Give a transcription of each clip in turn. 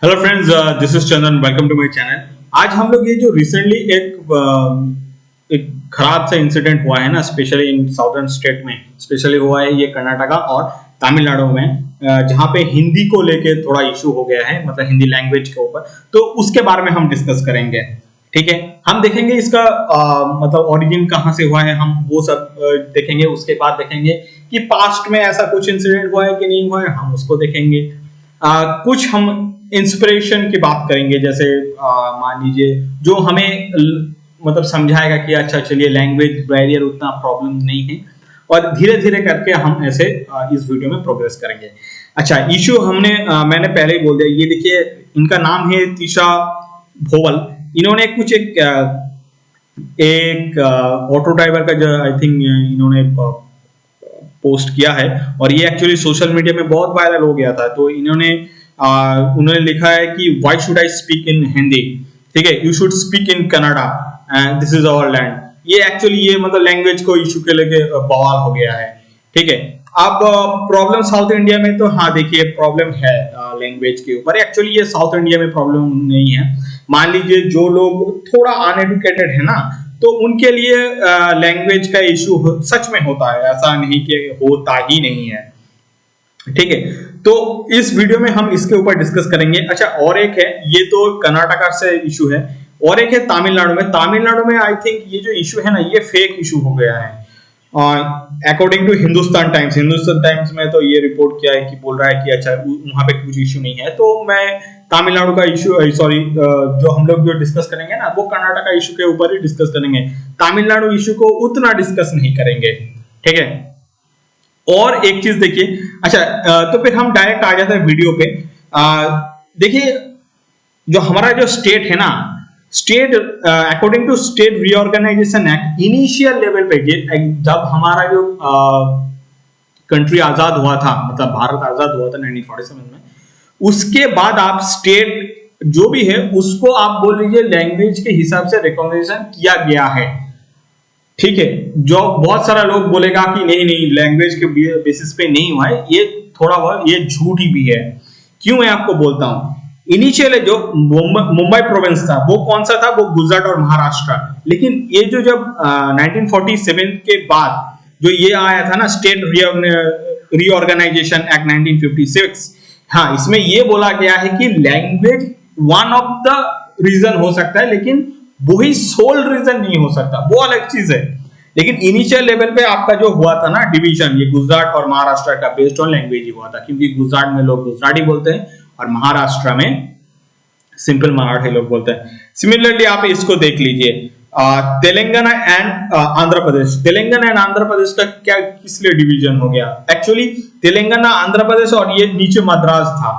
Hello friends, this is Chandan. Welcome to my channel. आज हम लोग ये जो रिसेंटली एक खराब सा इंसिडेंट हुआ है ना, स्पेशली इन साउदर्न स्टेट में स्पेशली हुआ है, ये कर्नाटका और तमिलनाडु में, जहाँ पे हिंदी को लेके थोड़ा इशू हो गया है, मतलब हिंदी लैंग्वेज के ऊपर। तो उसके बारे में हम डिस्कस करेंगे। ठीक है, हम देखेंगे इसका मतलब ओरिजिन कहाँ से हुआ है, हम वो सब देखेंगे। उसके बाद देखेंगे कि पास्ट में ऐसा कुछ इंसिडेंट हुआ है कि नहीं हुआ है, हम उसको देखेंगे। कुछ हम इंस्पिरेशन की बात करेंगे, जैसे मान लीजिए जो हमें मतलब समझाएगा कि अच्छा चलिए लैंग्वेज बैरियर उतना प्रॉब्लम नहीं है, और धीरे धीरे करके हम ऐसे इस वीडियो में प्रोग्रेस करेंगे। अच्छा, इशू मैंने पहले ही बोल दिया। ये देखिए, इनका नाम है तीशा भोवल। इन्होंने कुछ एक ऑटो ड्राइवर का जो आई थिंक इन्होंने पोस्ट किया है, और ये एक्चुअली सोशल मीडिया में बहुत वायरल हो गया था। तो उन्होंने लिखा है कि why should I speak in Hindi, ठीक है, you should speak in Kannada and this is our land. ये एक्चुअली ये मतलब लैंग्वेज को इशू के लेके बवाल हो गया है। ठीक है, अब प्रॉब्लम साउथ इंडिया में, तो हाँ देखिए प्रॉब्लम है लैंग्वेज के ऊपर। एक्चुअली ये साउथ इंडिया में प्रॉब्लम नहीं है। मान लीजिए जो लोग थोड़ा अनएडुकेटेड है ना, तो उनके लिए लैंग्वेज का इशू सच में होता है, ऐसा नहीं कि होता ही नहीं है। ठीक है, तो इस वीडियो में हम इसके ऊपर डिस्कस करेंगे। अच्छा, और एक है, ये तो कर्नाटका से इशू है, और एक है तमिलनाडु में। तमिलनाडु में आई थिंक ये जो इशू है ना, ये फेक इशू हो गया है अकॉर्डिंग टू हिंदुस्तान टाइम्स में। तो ये रिपोर्ट किया है कि बोल रहा है कि अच्छा वहां पे कुछ इशू नहीं है। तो मैं तमिलनाडु का इशू जो हम लोग जो डिस्कस करेंगे ना, वो कर्नाटका इशू के ऊपर ही डिस्कस करेंगे। तमिलनाडु इशू को उतना डिस्कस नहीं करेंगे। ठीक है, और एक चीज देखिए। अच्छा, तो फिर हम डायरेक्ट आ जाते हैं वीडियो पे। देखिए, जो हमारा जो स्टेट है ना, state according to state reorganisation act, initial level पे जब हमारा जो कंट्री आजाद हुआ था, मतलब भारत आजाद हुआ था 1947 में, उसके बाद आप स्टेट जो भी है उसको आप बोल लीजिए लैंग्वेज के हिसाब से रिकॉग्निशन किया गया है। ठीक है, जो बहुत सारा लोग बोलेगा कि नहीं नहीं लैंग्वेज के बेसिस पे नहीं हुआ है, ये थोड़ा बहुत ये झूठ ही भी है। क्यों मैं आपको बोलता हूं। इनिशियल जो मुंबई प्रोविंस था, वो कौन सा था, वो गुजरात और महाराष्ट्र। लेकिन ये जो जब 1947 के बाद जो ये आया था ना, स्टेट रीऑर्गेनाइजेशन एक्ट 1956, हाँ, इसमें ये बोला गया है कि language one of the reason हो सकता है, लेकिन वही सोल रीजन नहीं हो सकता, वो अलग चीज है। लेकिन इनिशियल लेवल पे आपका जो हुआ था ना डिवीजन, ये गुजरात और महाराष्ट्र का बेस्ड ऑन लैंग्वेज ही हुआ था, क्योंकि गुजरात में लोग गुजराती बोलते हैं और महाराष्ट्र में सिंपल मराठी लोग बोलते हैं। सिमिलरली आप इसको देख लीजिए, तेलंगाना एंड आंध्र प्रदेश। तेलंगाना एंड आंध्र प्रदेश का क्या किस लिए डिवीजन हो गया? एक्चुअली तेलंगाना, आंध्र प्रदेश और ये नीचे मद्रास था,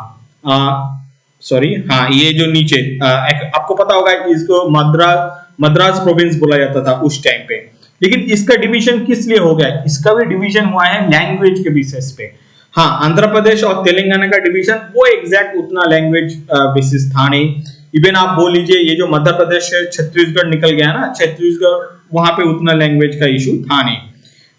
सॉरी, हाँ, ये जो नीचे आपको पता होगा इसको मद्रास प्रोविंस बोला जाता था उस टाइम पे। लेकिन इसका डिवीजन किस लिए हो गया? इसका भी डिवीजन हुआ है लैंग्वेज के बेसिस पे। हाँ, आंध्र प्रदेश और तेलंगाना का डिवीजन वो एग्जैक्ट उतना लैंग्वेज बेसिस था नहीं। इवन आप बोल लीजिए ये जो मध्य प्रदेश से छत्तीसगढ़ निकल गया ना, छत्तीसगढ़ वहां पे उतना लैंग्वेज का इशू था नहीं।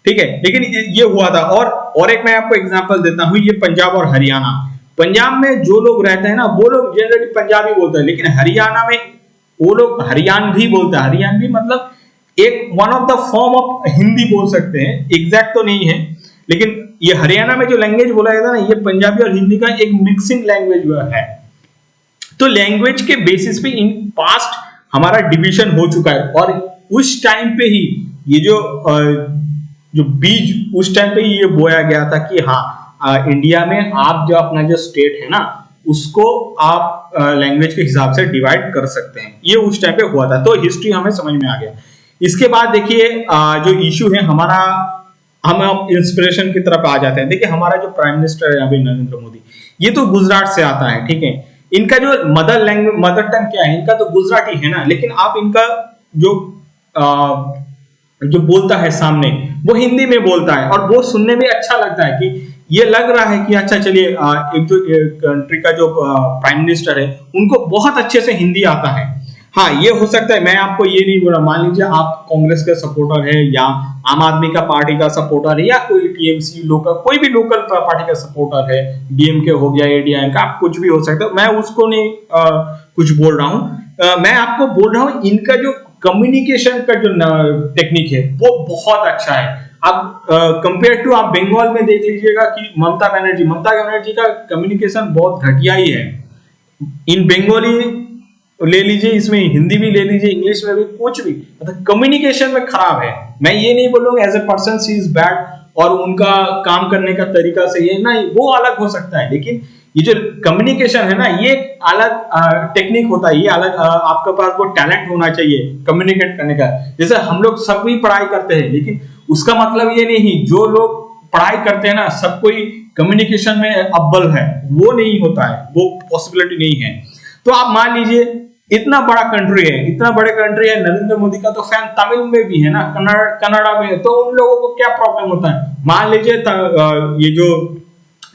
ठीक है, लेकिन ये हुआ था। और एक मैं आपको एग्जांपल देता हूं, ये पंजाब और हरियाणा। पंजाब में जो लोग रहते हैं ना, वो लोग जनरली पंजाबी बोलते हैं, लेकिन हरियाणा में वो लोग हरियाणवी बोलते हैं। हरियाणवी मतलब एक one of the form of Hindi बोल सकते हैं, एग्जैक्ट तो नहीं है। लेकिन ये हरियाणा में जो लैंग्वेज बोला जाता है ना, ये पंजाबी और हिंदी का एक मिक्सिंग लैंग्वेज है। तो लैंग्वेज के बेसिस पे इन पास्ट हमारा डिवीजन हो चुका है, और उस टाइम पे ही ये जो बीज उस टाइम पे ही ये बोया गया था कि हाँ, इंडिया में आप जो अपना जो स्टेट है ना, उसको आप लैंग्वेज के हिसाब से डिवाइड कर सकते हैं। ये उस टाइम पे हुआ था, तो हिस्ट्री हमें समझ में आ गया। इसके बाद देखिए जो इशू है हमारा, हम इंस्पिरेशन की तरफ आ जाते हैं। देखिए, हमारा जो प्राइम मिनिस्टर है अभी नरेंद्र मोदी, ये तो गुजरात से आता है। ठीक है, इनका जो मदर टंग क्या है, इनका तो गुजराती है ना, लेकिन आप इनका जो बोलता है सामने, वो हिंदी में बोलता है, और वो सुनने में अच्छा लगता है कि ये लग रहा है कि अच्छा चलिए, एक जो कंट्री का जो प्राइम मिनिस्टर है, उनको बहुत अच्छे से हिंदी आता है। हाँ, ये हो सकता है। मैं आपको ये नहीं बोला, मान लीजिए आप कांग्रेस का सपोर्टर है या आम आदमी का पार्टी का सपोर्टर है या कोई टीएमसी लोकल कोई भी लोकल पार्टी का सपोर्टर है, डीएमके हो गया, एडीएम का, कुछ भी हो सकता है, मैं उसको नहीं कुछ बोल रहा हूँ। मैं आपको बोल रहा हूँ इनका जो कम्युनिकेशन का जो टेक्निक है वो बहुत अच्छा है। आप कंपेयर टू आप बंगाल में देख लीजिएगा कि ममता बनर्जी का कम्युनिकेशन बहुत घटिया ही है। इन बंगाली ले लीजिए, इसमें हिंदी भी ले लीजिए, इंग्लिश में भी, कुछ भी मतलब कम्युनिकेशन में खराब है। मैं ये नहीं बोलूंगा as a person she is bad और उनका काम करने का तरीका सही है, नहीं, वो अलग हो सकता है, लेकिन ये जो कम्युनिकेशन है ना, ये अलग टेक्निक होता है, ये अलग आपके पास वो टैलेंट होना चाहिए कम्युनिकेट करने का। जैसे हम लोग सब भी पढ़ाई करते हैं, लेकिन उसका मतलब ये नहीं जो लोग पढ़ाई करते हैं ना सब कोई कम्युनिकेशन में अव्वल है, वो नहीं होता है, वो पॉसिबिलिटी नहीं है। तो आप मान लीजिए इतना बड़ा कंट्री है, इतना बड़े कंट्री है, नरेंद्र मोदी का तो फैन तमिल में भी है ना, कनाडा में है, तो उन लोगों को क्या प्रॉब्लम होता है? मान लीजिए ये जो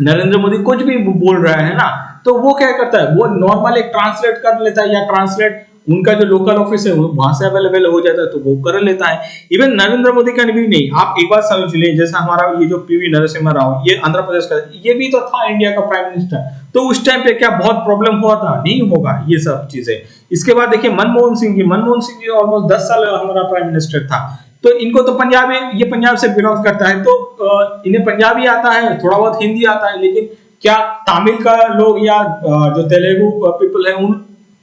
नरेंद्र मोदी कुछ भी बोल रहा है ना, तो वो क्या करता है, वो नॉर्मल एक ट्रांसलेट कर लेता है, या ट्रांसलेट उनका जो लोकल ऑफिस है वहां से अवेलेबल हो जाता है तो वो कर लेता है। इवन नरेंद्र मोदी का भी नहीं, आप एक बार समझ लीजिए, जैसे हमारा ये जो पीवी नरसिम्हा राव, ये आंध्र प्रदेश का, ये भी तो था इंडिया का प्राइम मिनिस्टर, तो उस टाइम पे क्या बहुत प्रॉब्लम हुआ था? नहीं होगा ये सब चीजें। इसके बाद देखिए मनमोहन सिंह जी ऑलमोस्ट 10 साल हमारा प्राइम मिनिस्टर था, तो इनको तो पंजाबी, ये पंजाब से बिलोंग करता है, तो इन्हें पंजाबी आता है, थोड़ा बहुत हिंदी आता है, लेकिन क्या तमिल का लोग या जो तेलुगु पीपल है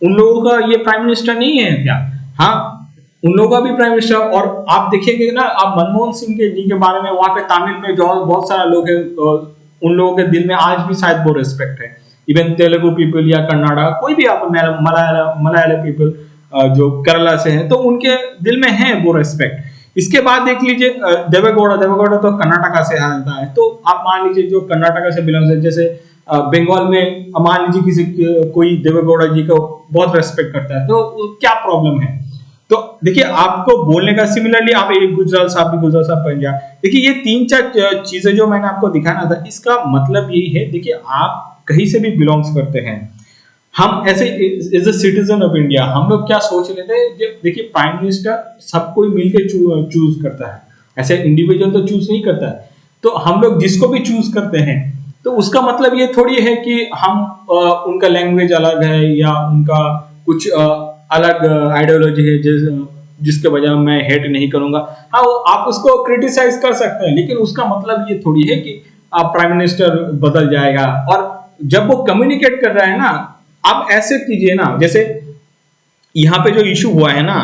उन लोगों का ये प्राइम मिनिस्टर नहीं है क्या? हाँ, उन लोगों का भी प्राइम मिनिस्टर। और आप देखिएगा ना, आप मनमोहन सिंह के जी के बारे में, वहां पे तमिल में जो बहुत सारा लोग है, उन लोगों के दिल में आज भी शायद वो रिस्पेक्ट है। इवन तेलुगु पीपल या कन्नाडा, कोई भी आप मलयालम पीपल जो केरला से है, तो उनके दिल में है वो रिस्पेक्ट। इसके बाद देख लीजिए देवेगौड़ा तो कर्नाटका से आता है, तो आप मान लीजिए जो कर्नाटका से बिलोंग है, जैसे बंगाल में मान लीजिए किसी कोई देवेगौड़ा जी को बहुत रेस्पेक्ट करता है, तो क्या प्रॉब्लम है? तो देखिए आपको बोलने का, सिमिलरली आप एक गुजराल साहब पंजाब, देखिए ये 3-4 चीजें जो मैंने आपको दिखाना था, इसका मतलब यही है, देखिए आप कहीं से भी बिलोंग्स करते हैं, हम ऐसे as a citizen of India हम लोग क्या सोच लेते हैं, देखिए प्राइम मिनिस्टर सब कोई मिलकर चूज करता है, ऐसे इंडिविजुअल तो चूज नहीं करता है, तो हम लोग जिसको भी चूज करते हैं, तो उसका मतलब ये थोड़ी है कि हम उनका लैंग्वेज अलग है या उनका कुछ अलग आइडियोलॉजी है जिसके वजह मैं हेट नहीं करूंगा। हाँ, आप उसको क्रिटिसाइज कर सकते हैं, लेकिन उसका मतलब ये थोड़ी है कि आप प्राइम मिनिस्टर बदल जाएगा। और जब वो कम्युनिकेट कर रहा है ना, आप ऐसे कीजिए ना, जैसे यहाँ पे जो इशू हुआ है ना,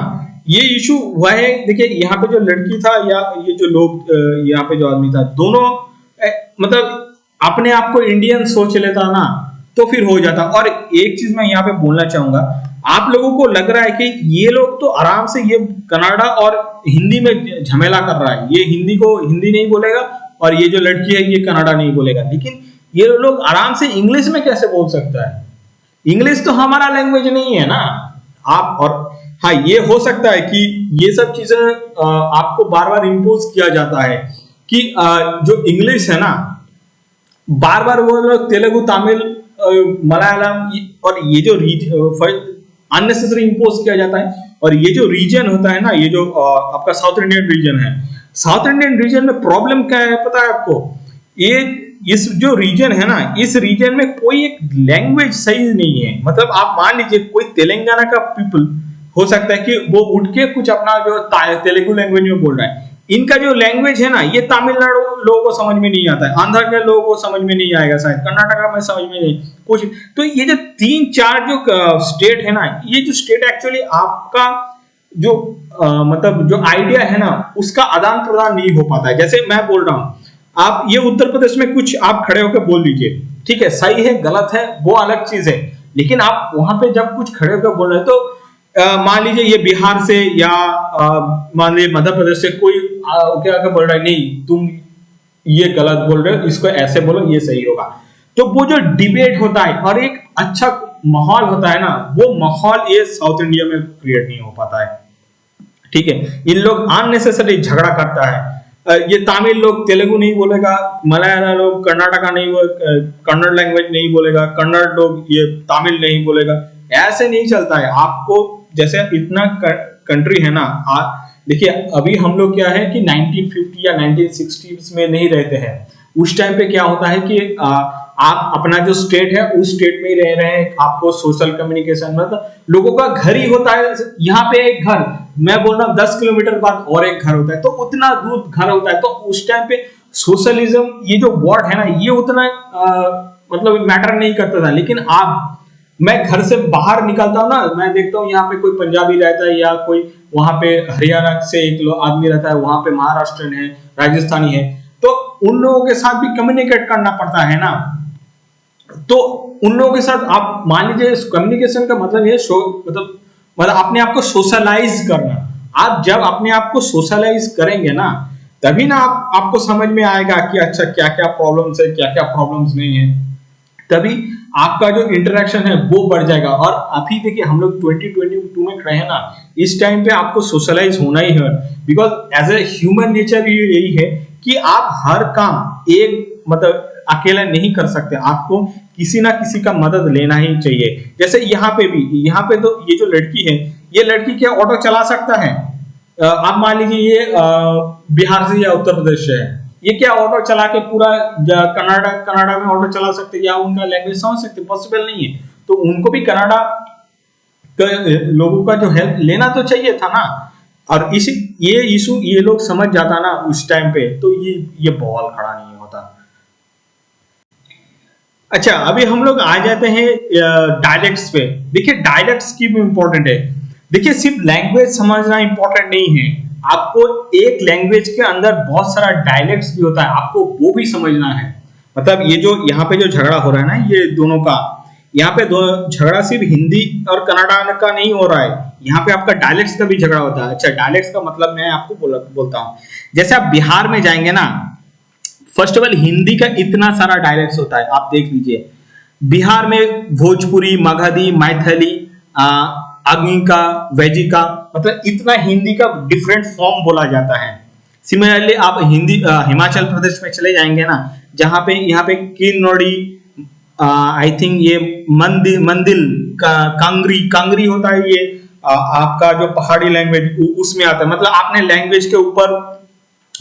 ये इशू हुआ है, देखिए यहाँ पे जो लड़की था या ये जो लोग यहाँ पे जो आदमी था, दोनों मतलब अपने आप को इंडियन सोच लेता ना, तो फिर हो जाता। और एक चीज मैं यहाँ पे बोलना चाहूंगा, आप लोगों को लग रहा है कि ये लोग तो आराम से ये कन्नड़ा और हिंदी में झमेला कर रहा है, ये हिंदी को हिंदी नहीं बोलेगा और ये जो लड़की है ये कन्नड़ा नहीं बोलेगा, लेकिन ये लोग आराम से इंग्लिश में कैसे बोल सकता है? इंग्लिश तो हमारा लैंग्वेज नहीं है ना। आप और हाँ, ये हो सकता है कि ये सब चीजें आपको बार बार इम्पोज किया जाता है कि जो इंग्लिश है ना, बार बार वो लोग तेलुगु, तमिल, मलयालम और ये जो अननेसेसरी इम्पोज किया जाता है। और ये जो रीजन होता है ना, ये जो आपका साउथ इंडियन रीजन है, साउथ इंडियन रीजन में प्रॉब्लम क्या है पता है आपको? ये इस जो रीजन है ना, इस रीजन में कोई एक लैंग्वेज सही नहीं है। मतलब आप मान लीजिए कोई तेलंगाना का पीपल हो सकता है कि वो उठ के कुछ अपना जो तेलुगु लैंग्वेज में बोल रहा है, इनका जो लैंग्वेज है ना, ये तमिलनाडु लोगों को समझ में नहीं आता है, आंध्र के लोगों को समझ में नहीं आएगा, शायद कर्नाटका में समझ में नहीं कुछ। तो ये जो 3-4 जो स्टेट है ना, ये जो स्टेट एक्चुअली आपका जो मतलब जो आइडिया है ना, उसका आदान प्रदान नहीं हो पाता है। जैसे मैं बोल रहा हूँ, आप ये उत्तर प्रदेश में कुछ आप खड़े होकर बोल दीजिए, ठीक है, सही है गलत है वो अलग चीज है, लेकिन आप वहां पे जब कुछ खड़े होकर बोल रहे हैं, तो मान लीजिए ये बिहार से या मान लीजिए मध्य प्रदेश से कोई क्या बोल रहा है, नहीं तुम ये गलत बोल रहे हो, इसको ऐसे बोलो ये सही होगा। तो वो जो डिबेट होता है और एक अच्छा माहौल होता है ना, वो माहौल ये साउथ इंडिया में क्रिएट नहीं हो पाता है। ठीक है, इन लोग अननेसेसरी झगड़ा करता है। ये तमिल लोग तेलुगु नहीं बोलेगा, मलयालम लोग कर्नाटका नहीं कन्नड़ लैंग्वेज नहीं बोलेगा, कन्नड़ लोग ये तमिल नहीं बोलेगा, ऐसे नहीं चलता है। आपको जैसे इतना कंट्री है ना, देखिए अभी हम लोग क्या है कि 1950 या 1960s में नहीं रहते हैं। उस टाइम पे क्या होता है कि आप अपना जो स्टेट है उस स्टेट में ही रह रहे हैं, आपको सोशल कम्युनिकेशन मतलब लोगों का घर ही होता है। यहाँ पे एक घर, मैं बोल रहा हूँ 10 किलोमीटर बाद और एक घर होता है, तो उतना दूर घर होता है। तो उस टाइम पे सोशलिज्म ये जो वर्ड है ना, ये उतना मतलब मैटर नहीं करता था। लेकिन आप, मैं घर से बाहर निकलता हूँ ना, मैं देखता हूँ यहाँ पे कोई पंजाबी रहता है या कोई वहां पे हरियाणा से एक आदमी रहता है, वहां पे महाराष्ट्रन है, राजस्थानी है, तो उन लोगों के साथ भी कम्युनिकेट करना पड़ता है ना। तो उन लोगों के साथ आप मान लीजिए, कम्युनिकेशन का मतलब ये मतलब अपने आप को सोशलाइज करना। आप जब अपने आप को सोशलाइज करेंगे ना, तभी ना आपको समझ में आएगा कि अच्छा क्या क्या प्रॉब्लम्स है, क्या क्या प्रॉब्लम्स नहीं है। तभी आपका जो इंटरेक्शन है वो बढ़ जाएगा। और अभी देखिए हम लोग 2022 में खड़े हैं ना, इस टाइम पे आपको सोशलाइज होना ही है। Because as a human nature यही है कि आप हर काम एक मतलब अकेला नहीं कर सकते, आपको किसी ना किसी का मदद लेना ही चाहिए। जैसे यहाँ पे भी, यहाँ पे तो ये जो लड़की है, ये लड़की क्या ऑटो चला सकता है? आप मान लीजिए ये बिहार से या उत्तर प्रदेश से है, ये क्या ऑटो चला के पूरा कनाडा में ऑटो चला सकते या उनका लैंग्वेज समझ सकते? पॉसिबल नहीं है। तो उनको भी कनाडा लोगों का जो हेल्प लेना तो चाहिए था ना। और ये इशू ये लोग समझ जाता ना उस टाइम पे, तो ये बवाल खड़ा नहीं होता। अच्छा, अभी हम लोग आ जाते हैं डायलेक्ट्स पे। देखिए डायलेक्ट्स की भी इंपॉर्टेंट है। देखिए सिर्फ लैंग्वेज समझना इंपॉर्टेंट नहीं है, आपको एक लैंग्वेज के अंदर बहुत सारा डायलेक्ट्स भी होता है, आपको वो भी समझना है। मतलब ये जो यहाँ पे जो झगड़ा हो रहा है ना, ये दोनों का, यहाँ पे दो झगड़ा सिर्फ हिंदी और कन्नड़ा का नहीं हो रहा है, यहाँ पे आपका डायलेक्ट्स का भी झगड़ा होता है। अच्छा, डायलेक्ट्स का मतलब मैं आपको बोलता हूँ। जैसे आप बिहार में जाएंगे ना, फर्स्ट ऑफ ऑल हिंदी का इतना सारा डायलेक्ट्स होता है, आप देख लीजिए। बिहार में भोजपुरी, मगधी, मैथिली, अग्निका, वैजिका, मतलब इतना हिंदी का डिफरेंट फॉर्म बोला जाता है। सिमिलरली आप हिंदी हिमाचल प्रदेश में चले जाएंगे ना, जहां पे यहाँ पे किन्नौरी, आई थिंक ये मंदिल कांगरी होता है, ये आपका जो पहाड़ी लैंग्वेज उसमें आता है। मतलब आपने लैंग्वेज के ऊपर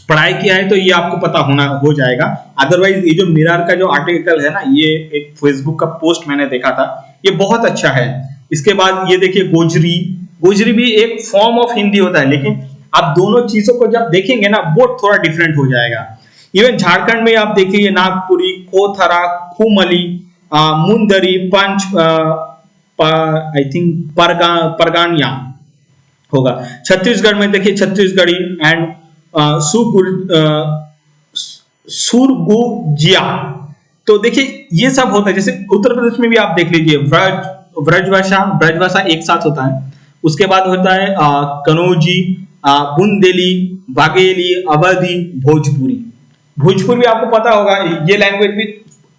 पढ़ाई किया है तो ये आपको पता हो जाएगा। अदरवाइज ये जो मिरर का जो आर्टिकल है ना, ये एक फेसबुक का पोस्ट मैंने देखा था, ये बहुत अच्छा है। इसके बाद ये देखिए गोजरी भी एक फॉर्म ऑफ हिंदी होता है, लेकिन आप दोनों चीजों को जब देखेंगे ना, वो थोड़ा डिफरेंट हो जाएगा। इवन झारखंड में आप देखिए नागपुरी, कोथरा, खुमली, मुंदरी, पंच, आई थिंक परगानिया होगा। छत्तीसगढ़ में देखिए छत्तीसगढ़ी एंड सुरगुजिया। तो देखिए ये सब होता है। जैसे उत्तर प्रदेश में भी आप देख लीजिए, ब्रजभाषा एक साथ होता है। उसके बाद होता है कनौजी, बुंदेली, बाघेली, अवधी, भोजपुरी आपको पता होगा, ये लैंग्वेज भी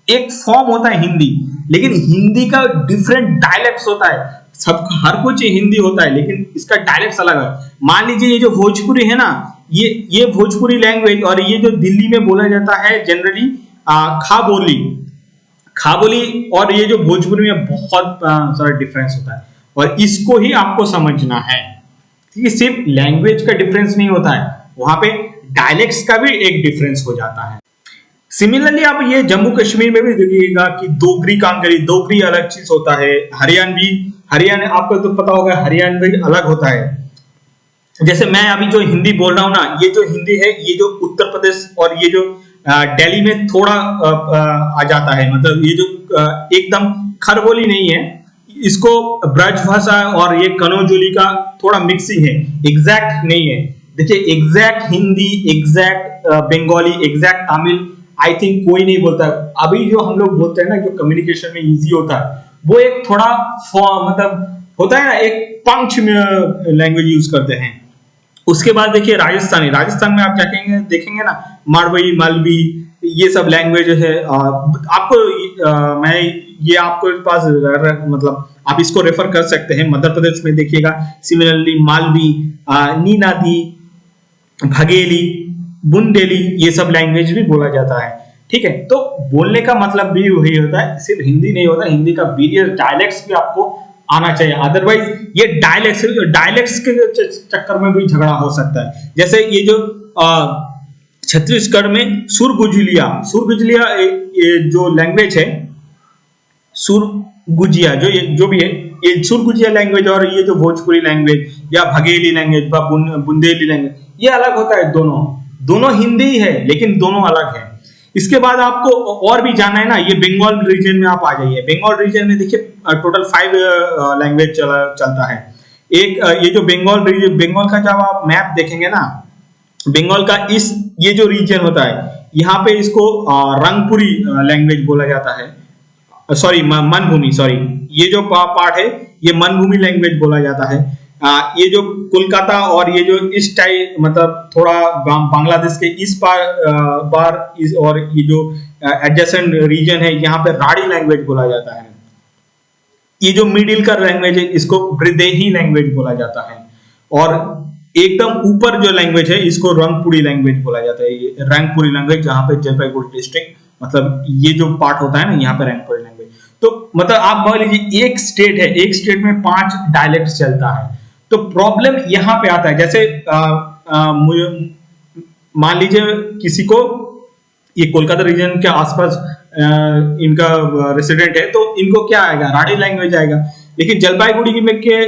एक फॉर्म होता है हिंदी, लेकिन हिंदी का डिफरेंट डायलेक्ट्स होता है। सब हर कुछ हिंदी होता है, लेकिन इसका डायलेक्ट्स अलग है। मान लीजिए ये जो भोजपुरी है ना, ये भोजपुरी लैंग्वेज, और ये जो दिल्ली में बोला जाता है जनरली खाबोली, और ये जो भोजपुरी में बहुत सारा डिफरेंस होता है, और इसको ही आपको समझना है कि सिर्फ लैंग्वेज का डिफरेंस नहीं होता है, वहां पे डायलेक्ट्स का भी एक डिफरेंस हो जाता है। सिमिलरली आप ये जम्मू कश्मीर में भी देखिएगा कि दोगरी कांगरी, दोगरी अलग चीज होता है। हरियाणा आपको तो पता होगा, हरियाणवी अलग होता है। जैसे मैं अभी जो हिंदी बोल रहा हूँ ना, ये जो हिंदी है, ये जो उत्तर प्रदेश और ये जो दिल्ली में थोड़ा आ जाता है, मतलब ये जो एकदम खरबोली नहीं है, इसको ब्रजभाषा और ये कनौजली का थोड़ा मिक्सिंग है, एग्जैक्ट नहीं है। देखिए exact Hindi, exact Bengali, exact Tamil I think कोई नहीं बोलता। अभी जो हम लोग बोलते हैं ना, जो कम्युनिकेशन में इजी होता है, वो एक थोड़ा मतलब होता है ना, एक पंच में लैंग्वेज यूज करते हैं। उसके बाद देखिए राजस्थान में आप देखेंगे ना, मारवाड़ी, मालवी, ये सब लैंग्वेज है। आपको मैं ये आपको पास मतलब आप इसको रेफर कर सकते हैं। मध्य प्रदेश में देखिएगा सिमिलरली मालवी, नीनादी, भगेली, बुंदेली, ये सब लैंग्वेज भी बोला जाता है। ठीक है, तो बोलने का मतलब भी वही होता है, सिर्फ हिंदी नहीं होता, हिंदी का वेरियस डायलेक्ट्स भी आपको आना चाहिए, अदरवाइज ये डायलेक्ट्स के चक्कर में भी झगड़ा हो सकता है। जैसे ये जो छत्तीसगढ़ में सुरगुजिया ये जो लैंग्वेज है, सुरगुजिया जो भी है, ये सुरगुजिया लैंग्वेज और ये जो भोजपुरी लैंग्वेज या भगेली लैंग्वेज या बुंदेली लैंग्वेज, ये अलग होता है। दोनों हिंदी है लेकिन दोनों अलग है। इसके बाद आपको और भी जाना है ना, ये बंगाल रीजन में आप आ जाइए। बंगाल रीजन में देखिए टोटल 5 लैंग्वेज चलता है। एक ये जो बंगाल का जब आप मैप देखेंगे ना, बंगाल का ये जो रीजन होता है, यहाँ पे इसको रंगपुरी लैंग्वेज बोला जाता है, सॉरी मनभूमि, सॉरी ये जो पार्ट है ये मनभूमि लैंग्वेज बोला जाता है। ये जो कोलकाता और ये जो इस टाइप मतलब थोड़ा बांग्लादेश के इस बार और ये जो एडजेसेंट रीजन है, यहाँ पे राड़ी लैंग्वेज बोला जाता है। ये जो मिडिल का लैंग्वेज है इसको ब्रिदेही लैंग्वेज बोला जाता है। और एकदम ऊपर जो लैंग्वेज है इसको रंगपुरी लैंग्वेज बोला जाता है। ये रंगपुरी लैंग्वेज जहाँ पे जलपाईगुड़ी डिस्ट्रिक्ट मतलब ये जो पार्ट होता है ना, यहाँ पे रंगपुरी लैंग्वेज। तो मतलब आप मान लीजिए एक स्टेट है, एक स्टेट में 5 डायलेक्ट चलता है। तो प्रॉब्लम यहाँ पे आता है, जैसे मान लीजिए किसी को ये कोलकाता रीजन के आसपास इनका रेसिडेंट है, तो इनको क्या आएगा, राड़ी लैंग्वेज आएगा। लेकिन जलपाईगुड़ी में के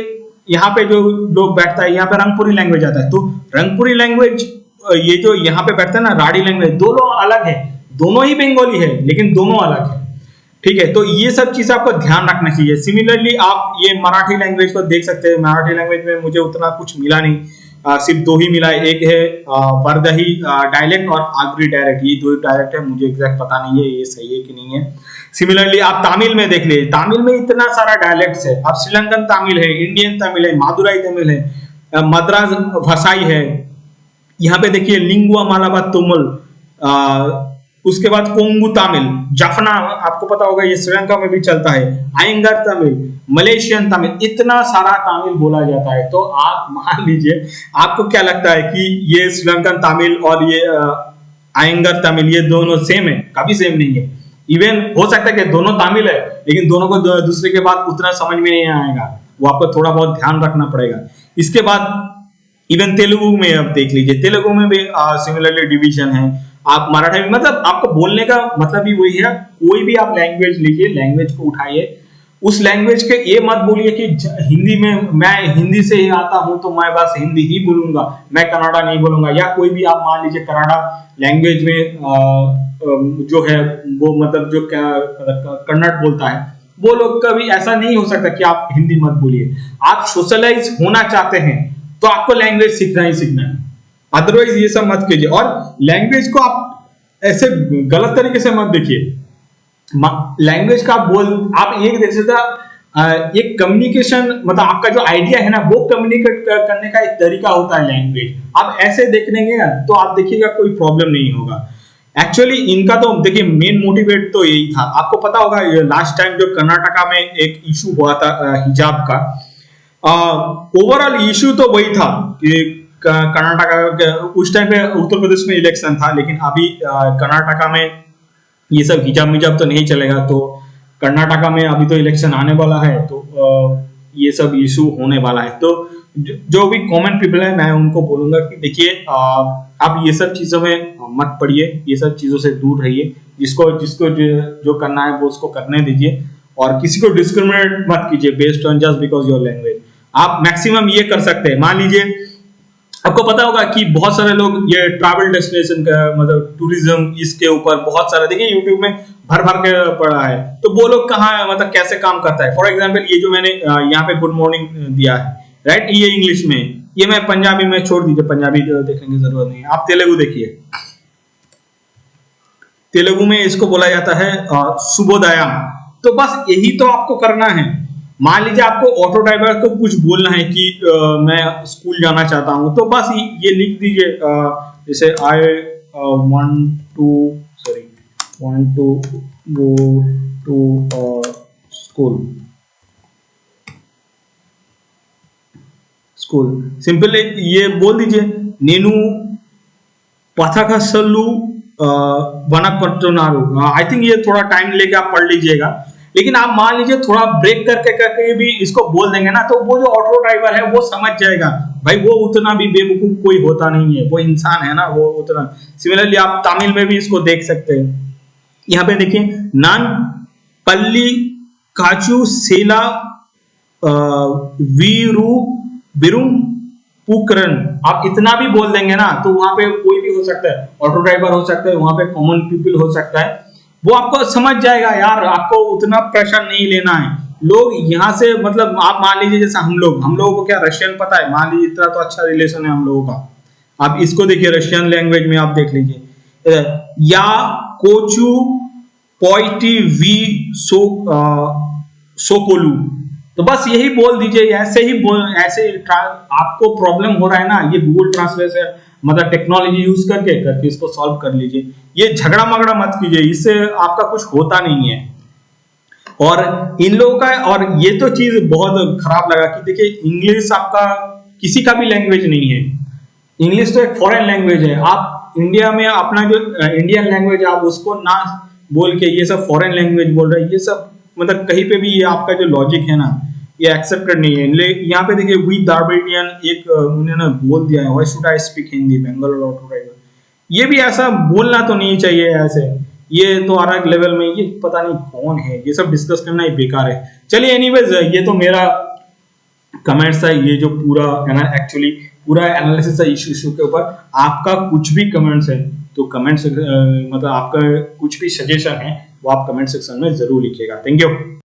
यहाँ पे जो लोग बैठता है, यहाँ पे रंगपुरी लैंग्वेज आता है। तो रंगपुरी लैंग्वेज ये जो यहाँ पे बैठता है ना, राड़ी लैंग्वेज, दोनों अलग है, दोनों ही बंगाली है लेकिन दोनों अलग है। ठीक है, तो ये सब चीज आपको ध्यान रखना चाहिए। सिमिलरली आप ये मराठी लैंग्वेज को देख सकते हैं। मराठी लैंग्वेज में मुझे उतना कुछ मिला नहीं, सिर्फ 2 ही मिला है। एक है वर्दही डायलेक्ट और आगरी डायलेक्ट, ये 2 डायलेक्ट है, मुझे एग्जैक्ट पता नहीं है ये सही है कि नहीं है। सिमिलरली आप तमिल में देख लीजिए, तमिल में इतना सारा डायलेक्ट्स है। अब श्रीलंकन तमिल है, इंडियन तमिल है, मादुराई तमिल है, मद्रास भाषाई है। यहाँ पे देखिए लिंगुआ मालाबार तमिल, उसके बाद कोंगू तमिल, जाफना आपको पता होगा ये श्रीलंका में भी चलता है, आयंगर तमिल, मलेशियन तमिल, इतना सारा तमिल बोला जाता है। तो आप मान लीजिए आपको क्या लगता है कि ये श्रीलंकन तमिल और ये आयंगर तमिल ये दोनों सेम है? कभी सेम नहीं है। इवन हो सकता है कि दोनों तमिल है लेकिन दोनों को दूसरे के बाद उतना समझ में नहीं आएगा, वो आपको थोड़ा बहुत ध्यान रखना पड़ेगा। इसके बाद इवन तेलुगु में आप देख लीजिए, तेलुगु में भी सिमिलरली डिवीजन है। आप मराठी में मतलब आपको बोलने का मतलब ही वही है, कोई भी आप लैंग्वेज लीजिए, लैंग्वेज को उठाइए, उस लैंग्वेज के ये मत बोलिए कि हिंदी में मैं हिंदी से ही आता हूं तो मैं बस हिंदी ही बोलूंगा, मैं कन्नड़ा नहीं बोलूंगा। या कोई भी आप मान लीजिए कन्नड़ा लैंग्वेज में जो है वो मतलब जो कन्नड़ बोलता है, वो लोग कभी ऐसा नहीं हो सकता कि आप हिंदी मत बोलिए। आप सोशलाइज होना चाहते हैं तो आपको लैंग्वेज सीखना ही सीखना है, अदरवाइज ये सब मत कीजिए। और लैंग्वेज को आप ऐसे गलत तरीके से मत देखिए। लैंग्वेज का आप एक देख सकते एक कम्युनिकेशन मतलब आपका जो आइडिया है ना, वो कम्युनिकेट करने का एक तरीका होता है लैंग्वेज। आप ऐसे देखेंगे ना तो आप देखिएगा कोई प्रॉब्लम नहीं होगा। एक्चुअली इनका तो देखिए मेन मोटिवेट तो यही था। आपको पता होगा लास्ट टाइम जो कर्नाटका में एक इशू हुआ था हिजाब का, ओवरऑल इशू तो वही था कि कर्नाटका उस टाइम पे उत्तर प्रदेश में इलेक्शन था, लेकिन अभी कर्नाटका में ये सब हिजाब तो नहीं चलेगा। तो कर्नाटका में अभी तो इलेक्शन आने वाला है, तो ये सब इशू होने वाला है। तो जो भी कॉमन पीपल है मैं उनको बोलूंगा कि देखिए आप ये सब चीजों में मत पड़िए, ये सब चीजों से दूर रहिए। जिसको जो करना है वो उसको करने दीजिए, और किसी को डिस्क्रिमिनेट मत कीजिए based on just because your language. आप मैक्सिमम ये कर सकते हैं, मान लीजिए आपको पता होगा कि बहुत सारे लोग ये ट्रैवल डेस्टिनेशन का मतलब टूरिज्म इसके ऊपर बहुत सारा देखिए यूट्यूब में भर के पड़ा है। तो वो लोग कहाँ मतलब कैसे काम करता है। फॉर एग्जांपल ये जो मैंने यहाँ पे गुड मॉर्निंग दिया है, राइट, ये इंग्लिश में, ये मैं पंजाबी में छोड़ दीजिए, पंजाबी देखने की जरूरत नहीं है। आप तेलुगु देखिए, तेलुगु में इसको बोला जाता है शुभोदयम। तो बस यही तो आपको करना है। मान लीजिए आपको ऑटो ड्राइवर को कुछ बोलना है कि मैं स्कूल जाना चाहता हूं, तो बस ये लिख दीजिए जैसे I want to go to school. Simple ये बोल दीजिए, नेनु पथाकसलु वनपट्टनारू। आई थिंक ये थोड़ा टाइम लेके आप पढ़ लीजिएगा। लेकिन आप मान लीजिए थोड़ा ब्रेक करके करके भी इसको बोल देंगे ना, तो वो जो ऑटो ड्राइवर है वो समझ जाएगा भाई, वो उतना भी बेवकूफ कोई होता नहीं है, वो इंसान है ना, वो उतना। सिमिलरली आप तमिल में भी इसको देख सकते हैं। यहाँ पे देखिए, नान पल्ली काचू सेला वीरू विरुम पुकरन, आप इतना भी बोल देंगे ना, तो वहां पे कोई भी हो सकता है, ऑटो ड्राइवर हो सकता है, वहां पे कॉमन पीपल हो सकता है, वो आपको समझ जाएगा यार, आपको उतना प्रेशर नहीं लेना है। लोग यहाँ से मतलब आप मान लीजिए जैसे हम लोगों को क्या रशियन पता है, मान लीजिए इतना तो अच्छा रिलेशन है हम लोगों का। आप इसको देखिए रशियन लैंग्वेज में, आप देख लीजिए या कोचू पॉइटी वी सोकोलू, तो बस यही बोल दीजिए, ऐसे ही ऐसे आपको प्रॉब्लम हो रहा है ना, ये गूगल ट्रांसलेशन मतलब टेक्नोलॉजी यूज करके करके इसको सॉल्व कर लीजिए। ये झगड़ा मगड़ा मत कीजिए, इससे आपका कुछ होता नहीं है। और इन लोगों का, और ये तो चीज बहुत खराब लगा कि देखिए इंग्लिश आपका किसी का भी लैंग्वेज नहीं है, इंग्लिश तो एक फॉरेन लैंग्वेज है। आप इंडिया में अपना जो इंडियन लैंग्वेज आप उसको ना बोल के ये सब फॉरेन लैंग्वेज बोल रहे हैं, ये सब मतलब कहीं पे भी ये आपका जो लॉजिक है ना, ये एक्सेप्टेड नहीं है। यहाँ पे देखिए वी दार्बेटियन एक उन्होंने बोल दिया है, why should I speak Hindi Bangalore auto driver, ये भी ऐसा बोलना तो नहीं चाहिए ऐसे, ये तो अलग लेवल में, ये पता नहीं कौन है, ये सब डिस्कस करना ही बेकार है। चलिए एनीवेज, ये तो मेरा कमेंट्स है, ये जो पूरा है ना एक्चुअली पूरा एनालिसिस है इशू के ऊपर। आपका कुछ भी कमेंट्स है तो कमेंट मतलब आपका कुछ भी सजेशन है वो आप कमेंट सेक्शन में जरूर लिखिएगा। Thank you.